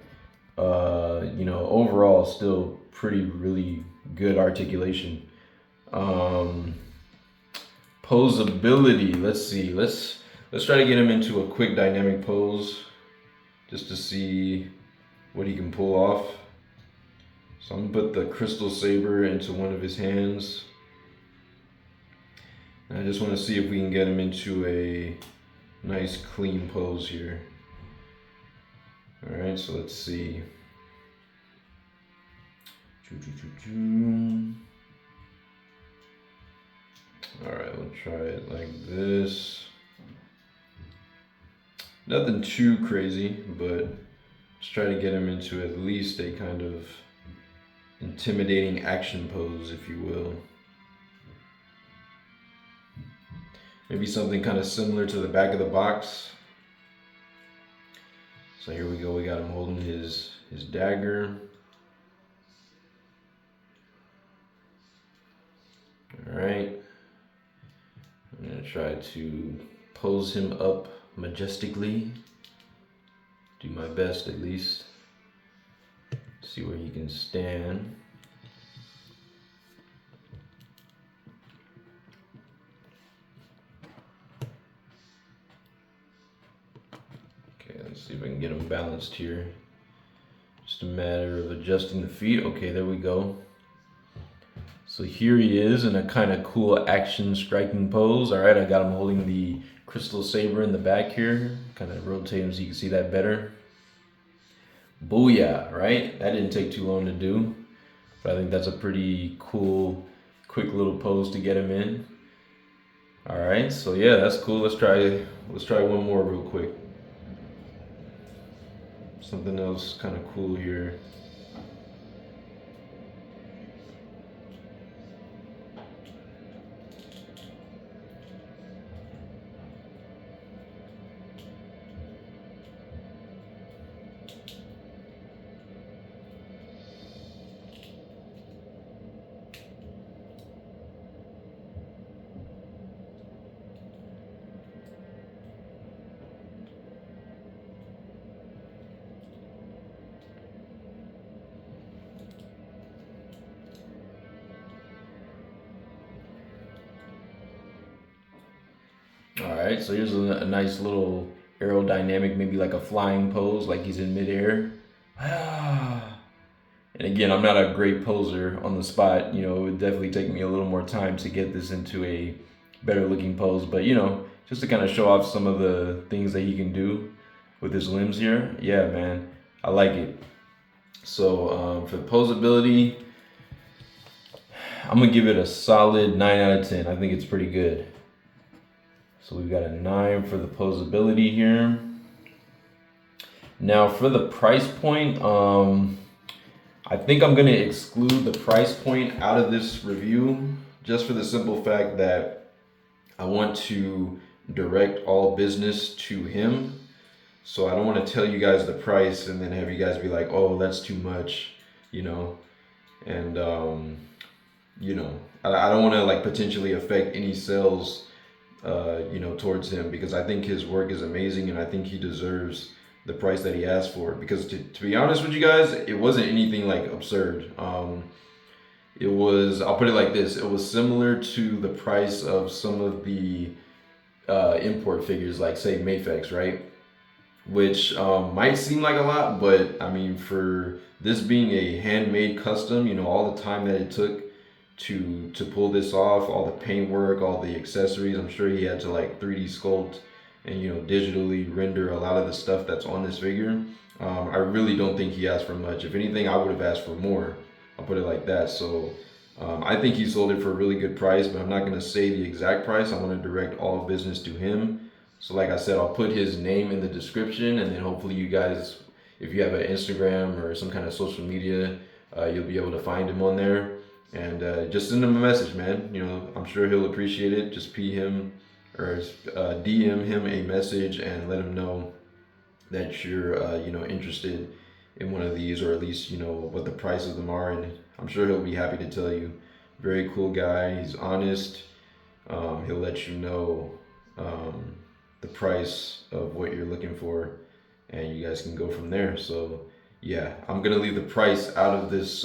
overall still really good articulation. Posability, let's see. Let's try to get him into a quick dynamic pose just to see what he can pull off. So I'm gonna put the crystal saber into one of his hands. And I just want to see if we can get him into a nice clean pose here. All right, so let's see. All right, we'll try it like this. Nothing too crazy, but let's try to get him into at least a kind of intimidating action pose, if you will. Maybe something kind of similar to the back of the box. So here we go, we got him holding his dagger. All right, I'm gonna try to pose him up majestically. Do my best at least. See where he can stand. Okay, let's see if I can get him balanced here. Just a matter of adjusting the feet. Okay, there we go. So here he is in a kind of cool action striking pose. All right, I got him holding the crystal saber in the back here. Kind of rotate him so you can see that better. Booyah, right? That didn't take too long to do, but I think that's a pretty cool, quick little pose to get him in. All right, so yeah, that's cool. Let's try one more real quick. something else kind of cool here. All right, so here's a nice little aerodynamic, maybe like a flying pose, like he's in midair. And again, I'm not a great poser on the spot. You know, it would definitely take me a little more time to get this into a better looking pose. But you know, just to kind of show off some of the things that he can do with his limbs here. Yeah, man, I like it. So for the posability, I'm gonna give it a solid 9 out of 10. I think it's pretty good. So we've got a 9 for the posability here. Now for the price point, I think I'm gonna exclude the price point out of this review just for the simple fact that I want to direct all business to him. So I don't want to tell you guys the price and then have you guys be like, oh, that's too much, you know, and you know, I don't want to like potentially affect any sales you know, towards him, because I think his work is amazing and I think he deserves the price that he asked for. Because to be honest with you guys, it wasn't anything like absurd. It was, I'll put it like this, it was similar to the price of some of the import figures, like say Mafex, right? Which might seem like a lot, but I mean, for this being a handmade custom, you know, all the time that it took to pull this off, all the paint work, all the accessories, I'm sure he had to like 3D sculpt and, you know, digitally render a lot of the stuff that's on this figure. I really don't think he asked for much. If anything, I would have asked for more. I'll put it like that. So I think he sold it for a really good price, but I'm not going to say the exact price. I want to direct all business to him. So like I said, I'll put his name in the description, and then hopefully you guys, if you have an Instagram or some kind of social media, you'll be able to find him on there. And just send him a message, man. You know, I'm sure he'll appreciate it. Just P him or DM him a message and let him know that you're, you know, interested in one of these, or at least, you know, what the price of them are. And I'm sure he'll be happy to tell you. Very cool guy. He's honest. He'll let you know the price of what you're looking for, and you guys can go from there. So yeah, I'm gonna leave the price out of this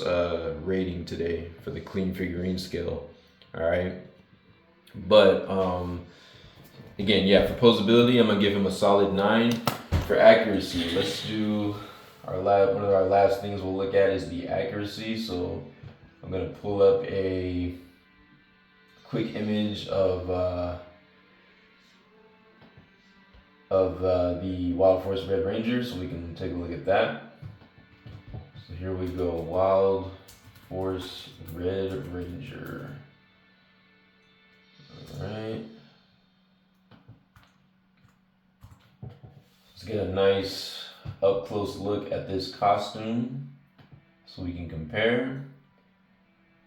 rating today for the clean figurine scale. All right, but again, yeah, for posability, I'm gonna give him a solid 9. For accuracy, let's do our one of our last things we'll look at is the accuracy. So I'm gonna pull up a quick image of the Wild Force Red Ranger, so we can take a look at that. So here we go, Wild Force Red Ranger. All right. Let's get a nice up close look at this costume so we can compare.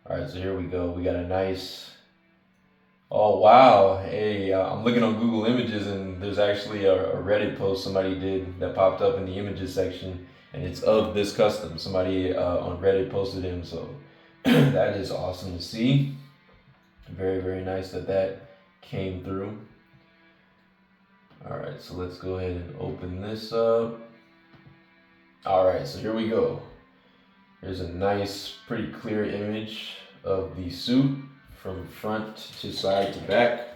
All right, so here we go. We got a nice, oh wow, hey, I'm looking on Google Images and there's actually a Reddit post somebody did that popped up in the images section, and it's of this custom. Somebody on Reddit posted him, so that is awesome to see. Very, very nice that came through. All right, so let's go ahead and open this up. All right, so here we go. There's a nice, pretty clear image of the suit from front to side to back.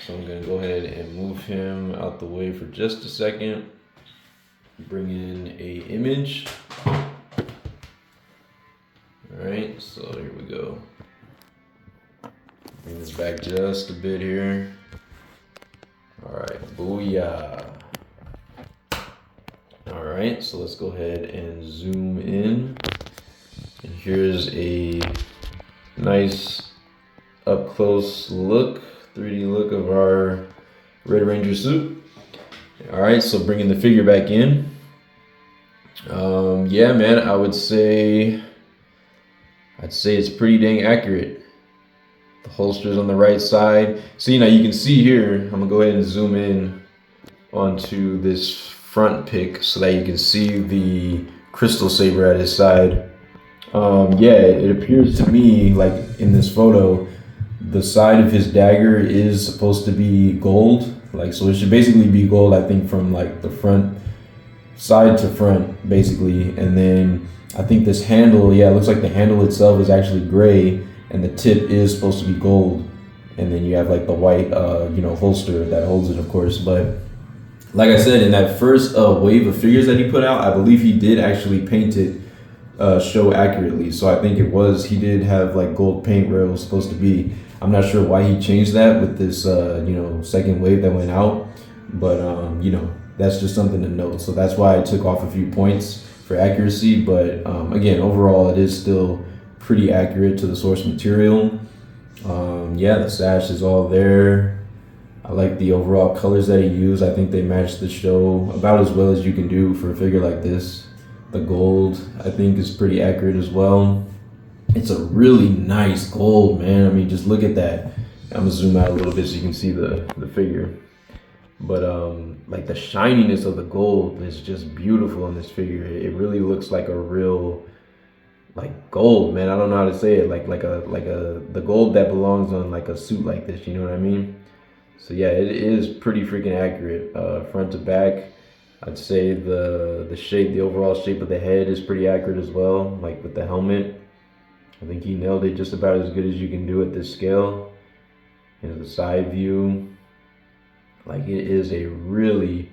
So I'm gonna go ahead and move him out the way for just a second. Bring in a image. All right, so here we go. Bring this back just a bit here. All right, booyah. All right, so let's go ahead and zoom in. And here's a nice up close look, 3D look of our Red Ranger suit. All right, so bringing the figure back in. Yeah, man, I'd say it's pretty dang accurate. The holster's on the right side. So, you can see here, I'm gonna go ahead and zoom in onto this front pick so that you can see the crystal saber at his side. Yeah, it appears to me like in this photo, the side of his dagger is supposed to be gold. Like, so it should basically be gold, I think, from like the front side to front, basically. And then I think this handle, yeah, it looks like the handle itself is actually gray, and the tip is supposed to be gold. And then you have like the white, holster that holds it, of course. But like I said, in that first wave of figures that he put out, I believe he did actually paint it show accurately. So I think he did have like gold paint where it was supposed to be. I'm not sure why he changed that with this, second wave that went out, but that's just something to note. So that's why I took off a few points for accuracy. But again, overall, it is still pretty accurate to the source material. Yeah, the sash is all there. I like the overall colors that he used. I think they match the show about as well as you can do for a figure like this. The gold, I think, is pretty accurate as well. It's a really nice gold, man. I mean, just look at that. I'm gonna zoom out a little bit so you can see the figure. But like the shininess of the gold is just beautiful in this figure. It really looks like a real like gold, man. I don't know how to say it. Like the gold that belongs on like a suit like this. You know what I mean? So yeah, it is pretty freaking accurate, front to back. I'd say the shape, the overall shape of the head is pretty accurate as well. Like with the helmet, I think he nailed it just about as good as you can do at this scale. The side view, like it is a really,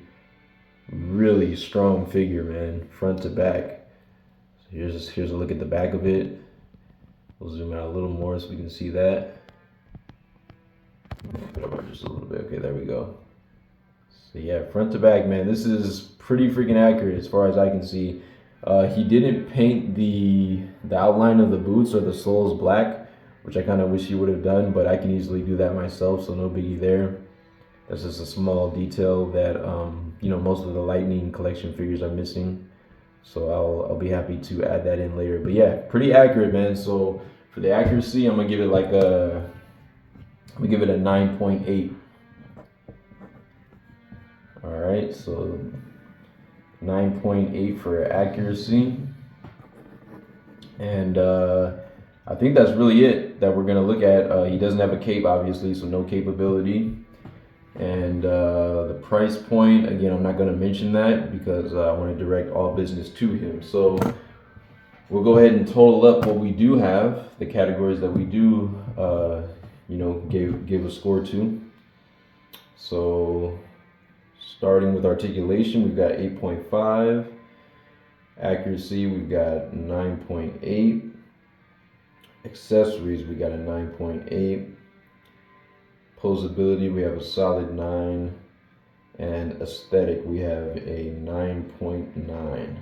really strong figure, man, front to back. So here's a look at the back of it. We'll zoom out a little more so we can see that. Just a little bit. Okay, there we go. So yeah, front to back, man, this is pretty freaking accurate as far as I can see. He didn't paint the outline of the boots or the soles black, which I kind of wish he would have done, but I can easily do that myself, so no biggie there. That's just a small detail that most of the Lightning collection figures are missing. So I'll be happy to add that in later. But yeah, pretty accurate, man. So for the accuracy, I'm gonna give it a 9.8. All right, so 9.8 for accuracy. And I think that's really it that we're gonna look at. He doesn't have a cape, obviously, so no capability. And the price point, again, I'm not gonna mention that because I wanna direct all business to him. So we'll go ahead and total up what we do have, the categories that we do, give a score to. So starting with articulation, we've got 8.5. Accuracy, we've got 9.8. Accessories, we got a 9.8. Posability, we have a solid 9. And aesthetic, we have a 9.9.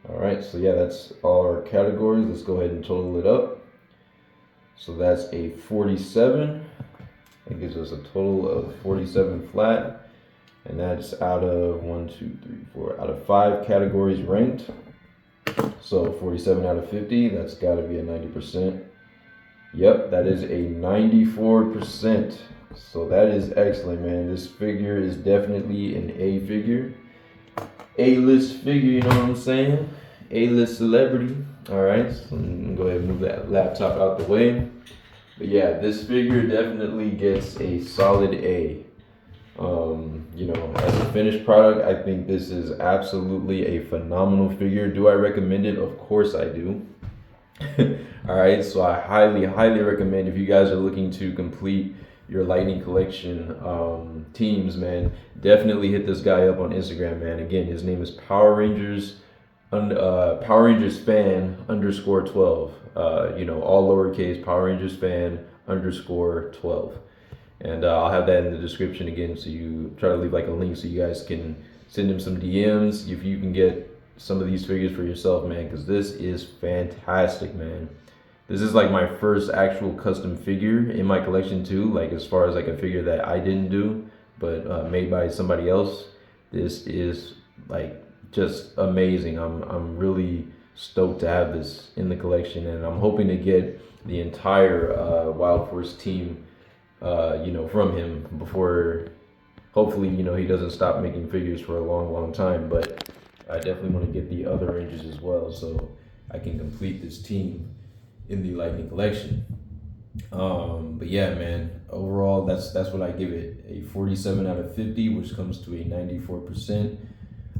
All right, so yeah, that's all our categories. Let's go ahead and total it up. So that's a 47. It gives us a total of 47 flat. And that's out of out of 5 categories ranked. So 47 out of 50, that's got to be a 90%. Yep, that is a 94%. So that is excellent, man. This figure is definitely an A figure. A-list figure, you know what I'm saying? A-list celebrity. All right, so I'm gonna go ahead and move that laptop out the way. But yeah, this figure definitely gets a solid A. As a finished product, I think this is absolutely a phenomenal figure. Do I recommend it? Of course I do. All right, so I highly, highly recommend if you guys are looking to complete your Lightning collection teams, man, definitely hit this guy up on Instagram, man. Again, his name is Power Rangers fan _12. All lowercase, Power Rangers fan _12. And I'll have that in the description again, so you try to leave like a link so you guys can send him some DMs if you can get some of these figures for yourself, man, because this is fantastic, man. This is like my first actual custom figure in my collection too, like as far as like a figure that I didn't do, but made by somebody else. This is like just amazing. I'm really stoked to have this in the collection, and I'm hoping to get the entire Wild Force team, from him before. Hopefully, he doesn't stop making figures for a long, long time. But I definitely want to get the other Rangers as well, so I can complete this team in the Lightning collection. But yeah, man. Overall, that's what I give it, a 47 out of 50, which comes to a 94%.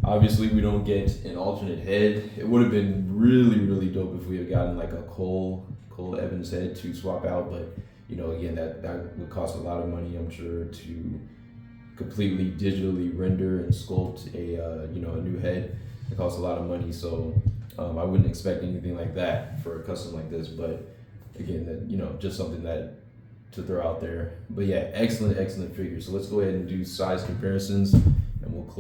Obviously, we don't get an alternate head. It would have been really, really dope if we had gotten like a Cole Evans head to swap out, but again, that would cost a lot of money, I'm sure, to completely digitally render and sculpt a new head. It costs a lot of money, so I wouldn't expect anything like that for a custom like this. But again, that just something that to throw out there. But yeah, excellent figure. So let's go ahead and do size comparisons, and we'll close.